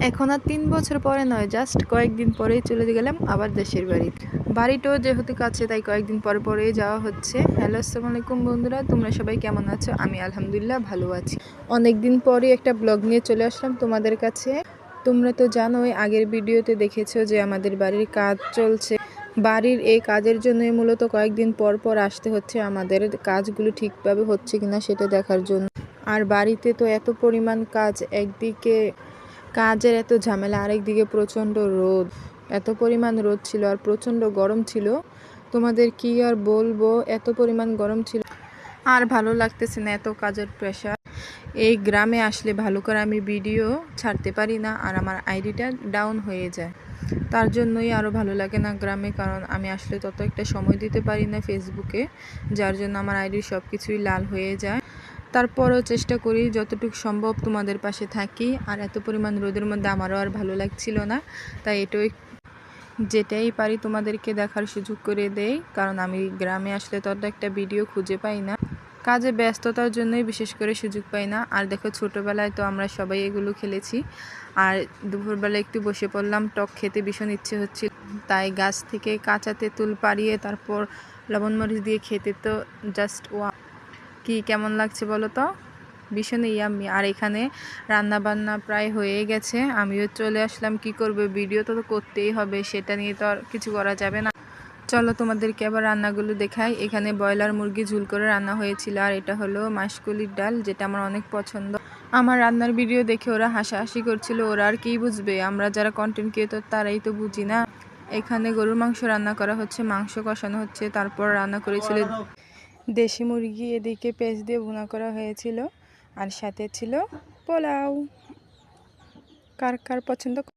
এখন আর ৩ বছর পরে নয়, জাস্ট কয়েকদিন পরেই চলে গেলাম আবার দেশের বাড়িতে। বাড়িটাও যেহেতু কাছে তাই কয়েকদিন পরে পরেই যাওয়া হচ্ছে। হ্যালো, আসসালামু আলাইকুম বন্ধুরা, তোমরা সবাই কেমন আছো? আমি আলহামদুলিল্লাহ ভালো আছি। অনেক দিন পরে একটা ব্লগ নিয়ে চলে আসলাম তোমাদের কাছে। তোমরা তো জানোই, আগের ভিডিওতে দেখেছো যে আমাদের বাড়ির কাজ চলছে। বাড়ির এই কাজের জন্যই মূলত কয়েকদিন পর পর আসতে হচ্ছে আমাদের, কাজগুলো ঠিকভাবে হচ্ছে কিনা সেটা দেখার জন্য। আর বাড়িতে তো এত পরিমাণ কাজ, একদিকে কাজের এত ঝামেলা, আরেকদিকে প্রচণ্ড রোদ। এত পরিমাণ রোদ ছিল আর প্রচণ্ড গরম ছিল, তোমাদের কি আর বলবো, এত পরিমাণ গরম ছিল। আর ভালো লাগতেছে না, এত কাজের প্রেশার। এই গ্রামে আসলে ভালো করে আমি ভিডিও ছাড়তে পারি না আর আমার আইডিটা ডাউন হয়ে যায়। তার জন্যই আরও ভালো লাগে না গ্রামে, কারণ আমি আসলে তত একটা সময় দিতে পারি না ফেসবুকে, যার জন্য আমার আইডির সব কিছুই লাল হয়ে যায়। তারপরও চেষ্টা করি যতটুকু সম্ভব তোমাদের পাশে থাকি। আর এত পরিমাণ রোদের মধ্যে আমারও আর ভালো লাগছিল না, তাই যেটাই পারি তোমাদেরকে দেখার সুযোগ করে দেই, কারণ আমি গ্রামে আসলে তত একটা ভিডিও খুঁজে পাই না। কাজে ব্যস্ততার জন্যই বিশেষ করে সুযোগ পাই না। আর দেখো, ছোটোবেলায় তো আমরা সবাই এগুলো খেলেছি। আর দুপুরবেলা একটু বসে পড়লাম, টক খেতে ভীষণ ইচ্ছে হচ্ছিল, তাই গাছ থেকে কাঁচা তেঁতুল পাড়িয়ে তারপর লবণ মরিচ দিয়ে খেতে তো জাস্ট ওয়া। কি কেমন লাগছে বলো তো? ভীষণ ইয়াম্মি। আর এখানে রান্না বান্না প্রায় হয়ে গেছে, আমিও চলে আসলাম। কি করবে, ভিডিও তো করতেই হবে, সেটা নিয়ে তো আর কিছু করা যাবে না। চলো তোমাদেরকে আবার রান্নাগুলো দেখাই। এখানে ব্রয়লার মুরগি ঝুল করে রান্না হয়েছিল, আর এটা হলো মাসকলির ডাল, যেটা আমার অনেক পছন্দ। আমার রান্নার ভিডিও দেখে ওরা হাসাহাসি করছিল, ওরা আর কি বুঝবে, আমরা যারা কন্টেন্ট ক্রিয়েটর তারাই তো বুঝি না। এখানে গরুর মাংস রান্না করা হচ্ছে, মাংস কষানো হচ্ছে, তারপর রান্না করেছিল দেশি মুরগি, এদিকে পেঁয়াজ দিয়ে ভুনা করা হয়েছিল, আর সাথে ছিল পোলাও। কার কার পছন্দ